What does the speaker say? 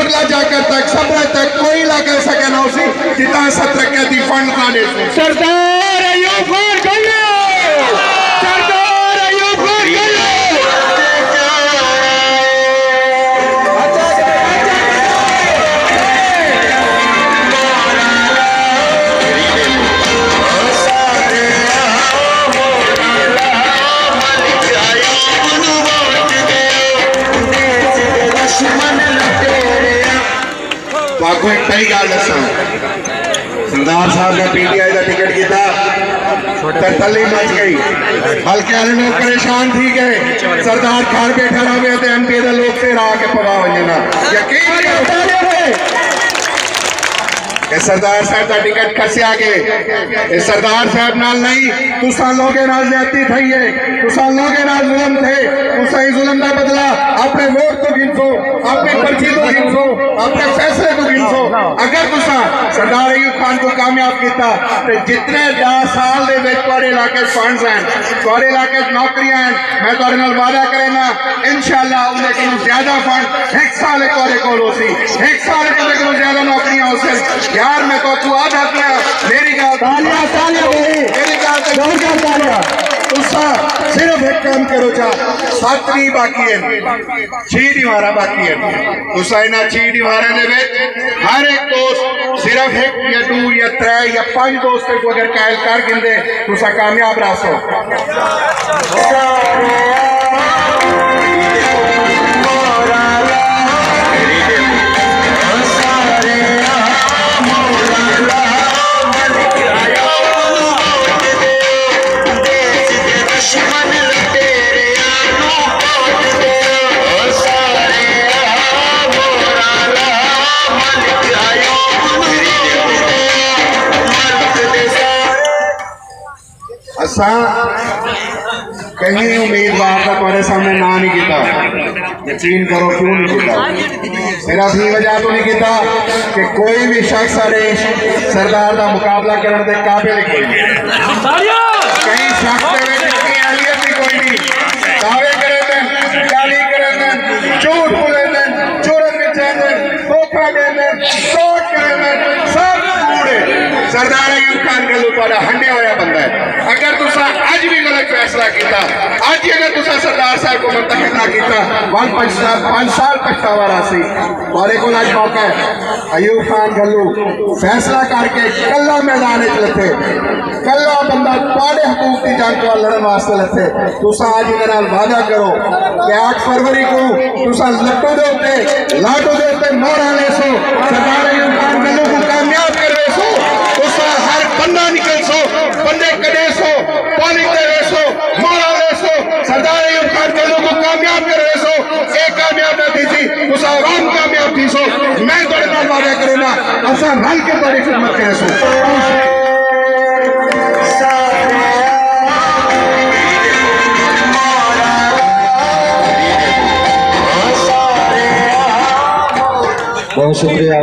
बदला जाकर तक सब्र तक कोई ला कर सके ना उसी जितना सत्र के दी फंड काटे सरदार अयूब खान गल्लो, सरदार अयूब खान गल्लो। आपको एक कई गल दसा सरदार साहब ने पीटीआई का टिकट किया तो तली मच गई, हल्के वाले लोग परेशान थी गए। सरदार घर बैठा रहे तो एमपी के लोग फिर आके पवा वजना यकीन सरदार साहब का टिकट कसिया गए। सरदार साहब नाल नहीं तुसा लोगे नाल ज्यादती थई है, तुसा लोगे नाल जुल्म थे, तुसा ही जुल्म का बदला अपने वोट तो गिनसो, अपनी पर्ची तो गिनसो, अपने फैसले तो गिनसो। अगर तुसा सरदार अयूब खान को कामयाब किया तो जितने 10 साल दे विच तुहाडे इलाके फंड्स हैं, तुहाडे इलाके नौकरियां हैं, मैं तुहाडे नाल वादा करेना इंशाअल्लाह उन्हें कोई ज्यादा फंड एक साल तुहाडे कोल होसी, एक साल कोई ज्यादा नौकरियां होसी। यार मैं तो तू आ जाता मेरी गल तालियां तालियां मेरी गल तो जोरदार तालियां। तुसा सिर्फ एक काम करो जा 7 नहीं बाकी है, 6 दीवारा बाकी है। तुसा इन्हां 6 दीवारां दे विच हर एक दोस्त सिर्फ 1 या 2 या 3 या 5 दोस्त को अगर कायल कर गिंदे तुसा कामयाब रहो। कहीं उम्मीदवार का तुम्हारे सामने ना नहीं किया, यकीन करो क्यों नहीं किया। सिर्फ ये वजह तो नहीं किया कि कोई भी शख्स सरदार का मुकाबला करने के काबिल कोई नहीं, कहीं शख्स अहलियत भी कोई नहीं। दावे करे गाली करे झूठ बोले चोरन में धोखा दे सोच करे सब कूड़े। सरदार अयूब खान गल्लू तुहाडा हंडिया होया बंदा है। अगर तुसा अज भी गलत फैसला किया, अज अगर तुसा सरदार साहब को मुंतखब ना किया 5 साल पछतावा रासी तुहाडे कोल अज मौका है। अयूब खान गल्लू फैसला करके कला मैदान लथे, कला बंदा तुहाडे हकूक की जंग को लड़न वास्ते लथे। तुसा अज इहदे नाल वादा करो कि 8 फरवरी को तुसा लाटू दे उत्ते मोहरा लेसो, सरदार अयूब खान गल्लू को कामयाब करवे सो। तुसा हर बंदा निकल सो, बंदे कड़े सो, पॉलिंग दे सो, मोहरा लेसो, सरदार अयूब खान गल्लू को कामयाब करवे सो। एक कामयाब ना थी सी तुसा आवाम कामयाब थी सो। मैं तुहाडे नाल वादा करूंगा असा रल के तुहाडी खिदमत करे सो। बहुत शुक्रिया।